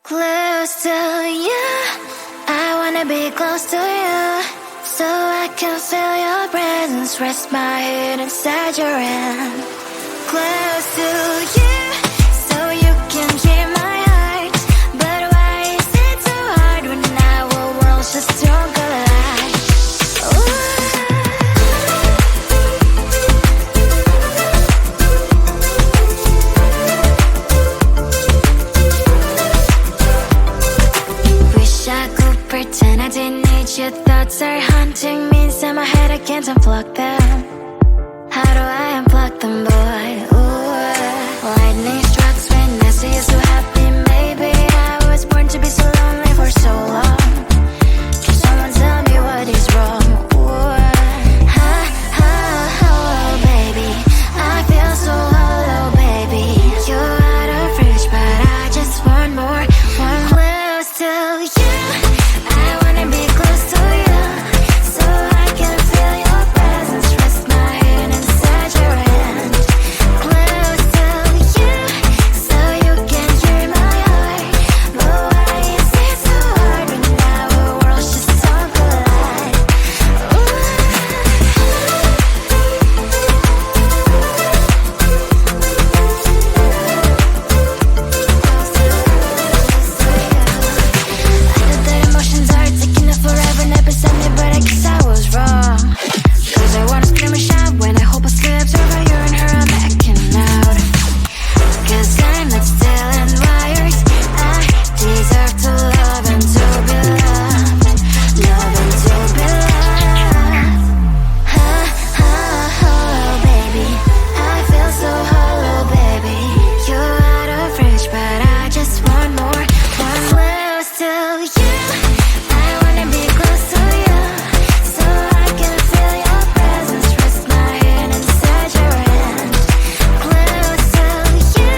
Close to you, I wanna be close to you, so I can feel your presence, rest my head inside your hand. Close to you, so you can hear my heart, but why is it so hard when our worlds just don't collide? Wish I could pretend I didn't need your thoughts are haunting me inside my head, I can't unplug them. How do I unplug them, boy? Ooh, lightning strikes when I see you so happy. Maybe I was born to be so lonely for so long. Can someone tell me what is wrong? Ooh, oh, baby, I feel so hollow, baby. You're out of reach, but I just want more, close to you. I wanna be close to you, so I can feel your presence, rest my head inside your hand. Close to you, so you can hear my heart, but why is it so hard when our worlds just don't collide? I know that emotions are taking up forever, never sent me, but I guess I was wrong. Cause I wanna scream and shout when I hope I slip over you and her, I'm backing out. Cause I'm not stealing wires, I deserve to love and to be loved, love and to be loved. Oh, baby, I feel so hollow, baby. You're out of reach, but I just want more, close to you. I wanna be close to you, so I can feel your presence, rest my head inside your hand. Close to you,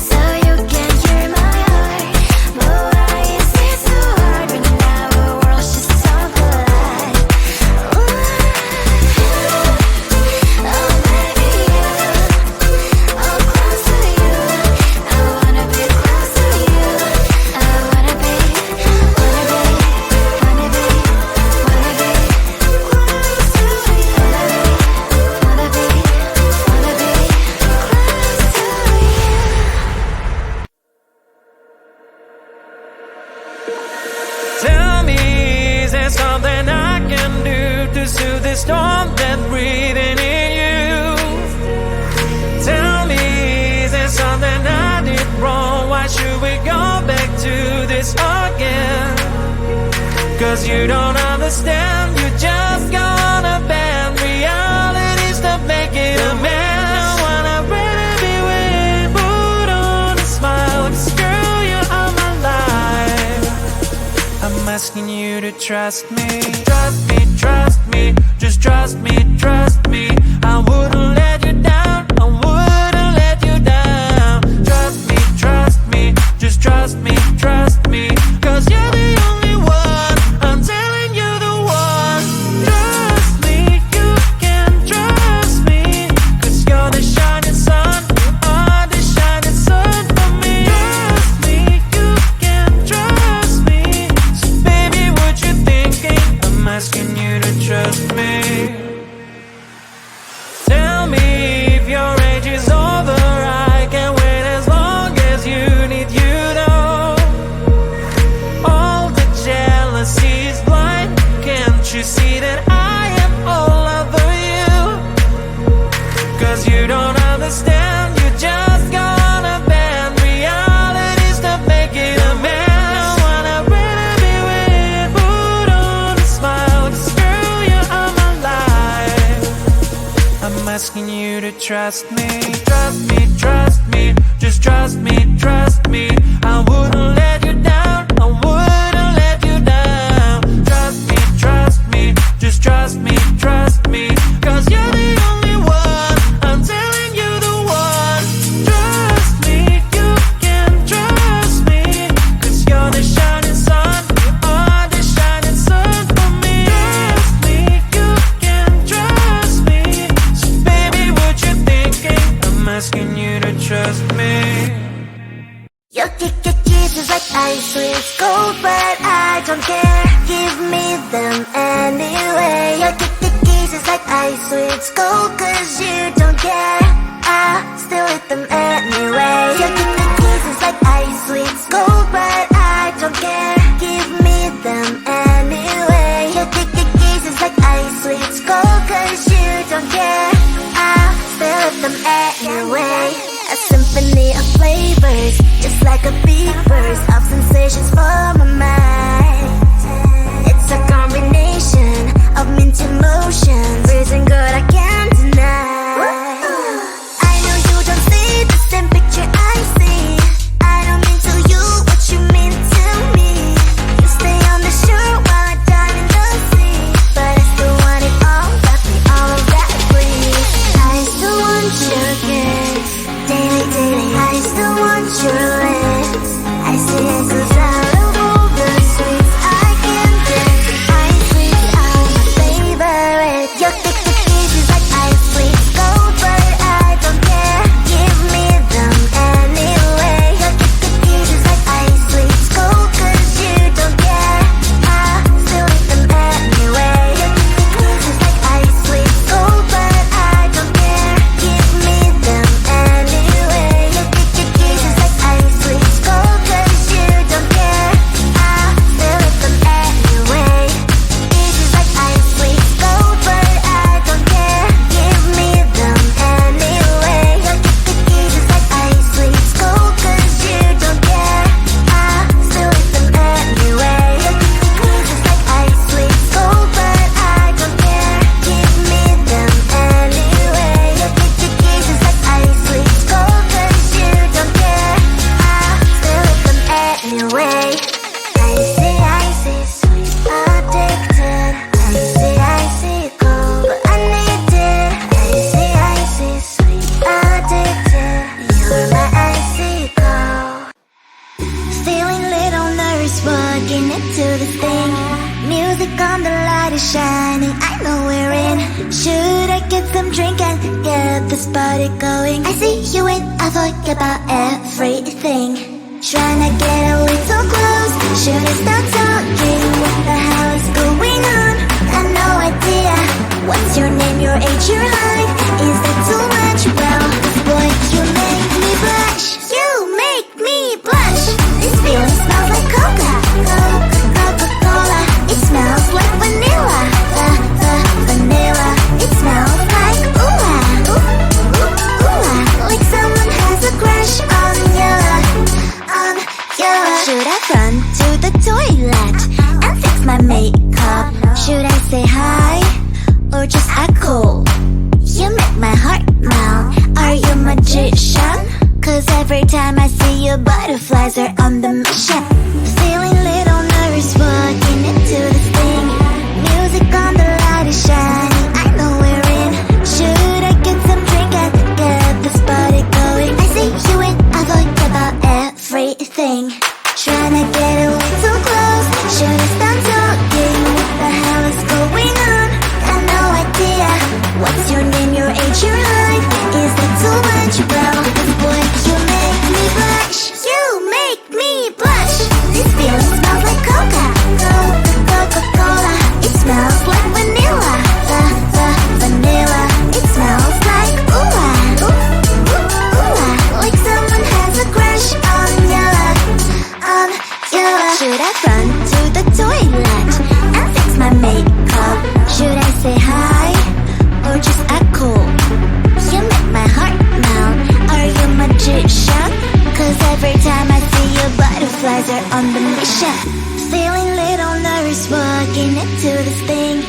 so you can hear my heart, but why is it so hard when our worlds just don't collide? Oh, baby, oh, close to you. I wanna be close to you. I wanna be close to you. Tell me, is there something I can do to soothe the storm that's breathing in you? Tell me, is there something I did wrong? Why should we go back to this again? Cause you don't understand, you just gonna bend reality, stop making a man. Wanna really be with, put on a smile, girl, you are my life. I'm asking you to trust me, trust me, just trust me, trust me. I wouldn't let you down, I wouldn't let you down. Trust me, just trust me, cause you're the only one, I'm telling you the one. Trust me, you can trust me, cause you're the shining sun, you are the shining sun for me. Trust me, you can trust me, so baby, what you thinking? I'm asking you to trust me. Tell me if your age is over, I can wait as long as you need, you know. All the jealousy is blind, can't you see that I am all over you? Cause you don't understand, you just gonna bend reality, stop making a man. I wanna really be with, put on a smile, cause girl, you are my life. I'm asking you to trust me, just trust me. I wouldn't let you down, I wouldn't let you down. Trust me, just trust me, cause you're the only one, I'm telling you the one. Trust me, you can trust me, cause you're the shining sun, you are the shining sun for me. Trust me, you can trust me, so baby, what you thinking? I'm asking you to trust me. You kisses like ice, sweet gold, but I don't care. Give me them anyway. Your kisses like ice, sweet gold, cause you don't care. I still eat them anyway. Your kisses like ice, sweet gold, but I don't care. Give me them anyway. Your kisses like ice, sweet gold, cause you don't care. I still eat them anyway. A symphony of flavors, just like a big burst of sensations for my mind. It's a combination of mint emotions, freezing good I can't deny. I know you don't see the same picture I see. I don't mean to you what you mean to me. You stay on the shore while I dive in the sea, but I still want it all, got me all of that breeze. I still want your kiss, daily, daily. I still want your lips. I see it goes out of all the sweets I can get. Ice sweets are my favorite. Your kisses like ice sweets gold, but I don't care. Give me them anyway. Your kisses like ice sweets gold, cause you don't care. I still eat them anyway. Your kisses like ice sweets gold, but I don't care. Give me them anyway. Your kisses like ice sweets gold, cause you don't care. I still eat them anyway. Kisses like ice sweets gold, but I don't care. Give me them anyway. Your kisses like ice sweets gold, cause you don't care. I still eat them anyway. Your kisses like ice sweets gold, but I don't care. Give me them anyway. Your kisses like ice sweets gold, cause you don't care. I still eat them anyway. Icy, sweet, addicted. Icy, cold, but I need it. Icy, sweet, addicted. You're my icy cold. Feeling little nervous walking into this thing. Music on, the light is shining, I know we're in. Should I get some drink and get this party going? I see you in, I forget about everything. Trying to get a little close. Should I start talking? What the hell is going on? Got no idea. What's your name, your age, your height? Is that too much? Well, boy, you make me blush. You make me blush. This feeling smells like Coca-Cola. It smells like vanilla. Vanilla. It smells like like someone has a crush on you. Should I run to the toilet and fix my makeup? Should I say hi or just act cool? You make my heart melt. Are you a magician? Cause every time I see you, butterflies are on the mission. Feeling little nervous walking into this thing. Music on, the light is shining, I know we're in. Should I get some drink and get this party going? I see you in, I forget about everything. Trying to get a little close. Should I start talking? What the hell is going on? Got no idea. What's your name, your age, your height? Is that too much? Well, boy, you make me blush. You make me blush. This feeling smells like Coca-Cola. It smells like vanilla. Vanilla. It smells like like someone has a crush on you. Should I run to the toilet and fix my makeup? Should I say hi or just act cool? You make my heart melt. Are you a magician? Cause every time I see you, butterflies are on the mission. Feeling little nervous walking into this thing.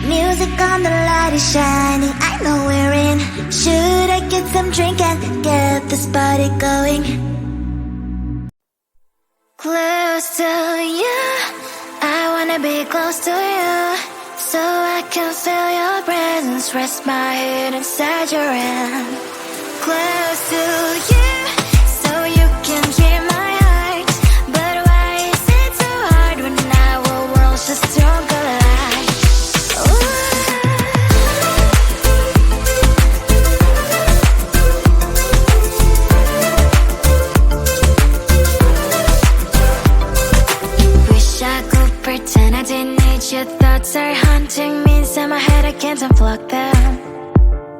Music on, the light is shining, I know we're in. Should I get some drink and get this party going? Close to you, I wanna be close to you, so I can feel your presence, rest my head inside your hand. Close to you, so you can hear my heart. But why is it so hard when our worlds just don't collide? your thoughts are haunting me inside my head, I can't unplug them.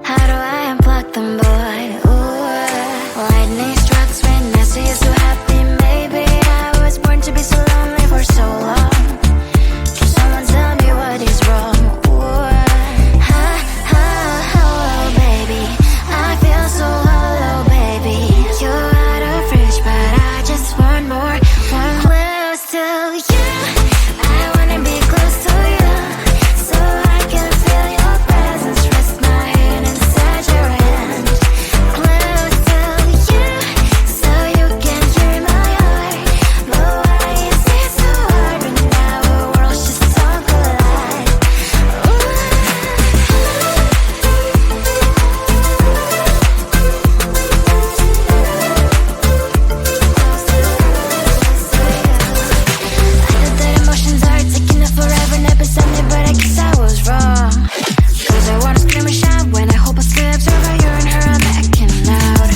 How do I unplug them, boy? Ooh, lightning strikes when I see you so happy. Maybe I was born to be so lonely for so long. Can someone tell me what is wrong? Ooh, oh, baby, I feel so hollow, baby. You're out of reach, but I just want more. One close to you, I wanna be close to you, so I can feel your presence. Rest my hand inside your hand. Close to you, so you can hear my heart. But why is it so hard when our worlds just don't collide? I know that emotions are taking up forever, never send me, but I guess I was wrong. Cause I wanna scream and shout when I hope I still observe how you and her are backing out.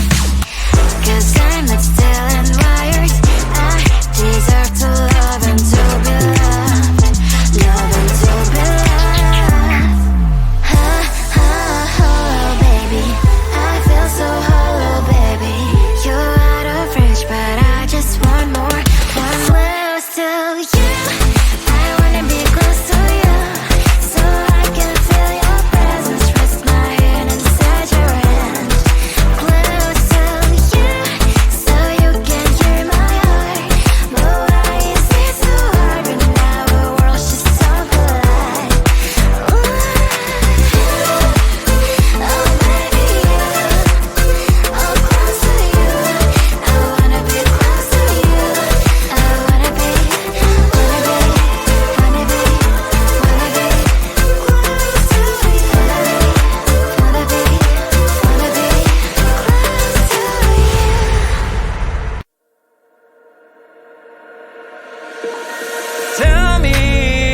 Cause I'm not still and wired. I deserve to love and to be loved. Love and to be loved. Oh, baby, I feel so hollow, baby. You're out of reach, but I just want more. One close to you, I wanna be close to you, so I can feel your presence. Rest my hand inside your hand. Close to you, so you can hear my heart. But why is it so hard when our worlds just don't collide? Ooh, oh, baby, oh, close to you, I wanna be close to you. I wanna be Tell me,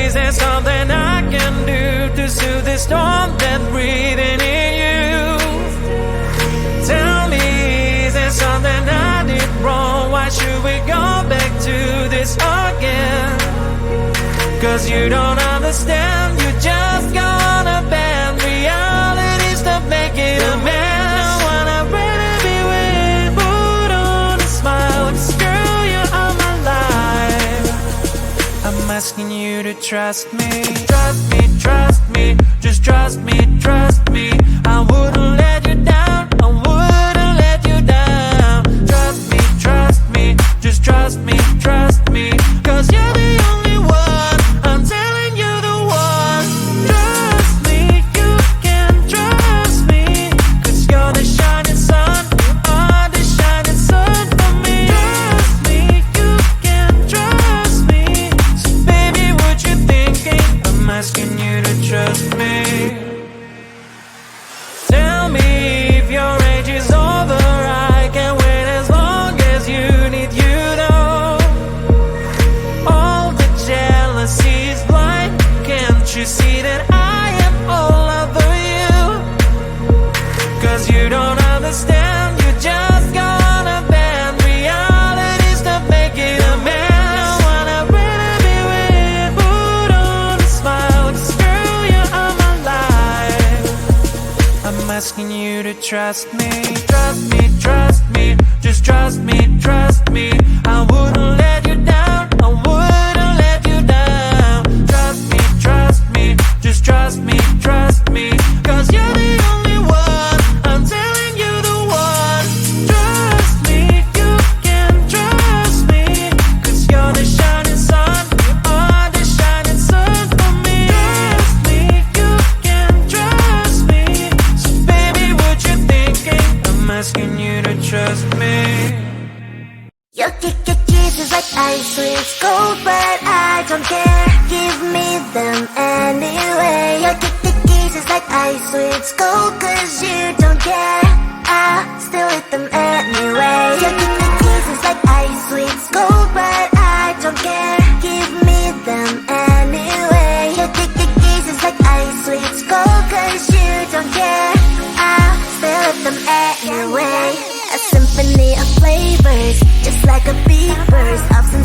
is there something I can do to soothe the storm that's breathing in you? Tell me, is there something I did wrong? Why should we go back to this again? Cause you don't understand, you just gonna bend reality, stop making a man. I wanna really be with, put on a smile, cause girl, you are my life. I'm asking you to trust me, trust me, just trust me, trust me. I wouldn't let you down, I wouldn't let you down. Trust me, just trust me, cause you're the only one, I'm telling you the one. Trust me, you can trust me, cause you're the shining sun, you are the shining sun for me. Trust me, you can trust me, so baby, what you thinking? I'm asking you to trust me. Tell me if your age is over, I can wait as long as you need, you know. All the jealousy is blind, can't you see that I am all over you? Cause you don't understand, you just gonna bend reality, stop making a man. I wanna really be with, put on a smile, cause girl, you are my life. I'm asking you to trust me, just trust me. I wouldn't let you down, I wouldn't let you down. Trust me, just trust me, cause you're the only one, I'm telling you the one. Trust me, you can trust me, cause you're the shining sun, you are the shining sun for me. Trust me, you can trust me, so baby, what you thinking? I'm asking you to trust me. Your kisses like ice, sweet cold, but I don't care. Give me them anyway. Your kisses like ice, sweet cold, cause you don't care. I still eat them anyway. Your kisses like ice, sweet cold, but I don't care. Give me them anyway. Your kisses like ice, sweet cold, cause you don't care. I still eat them anyway. A symphony of flavors, just like a beat burst, ups and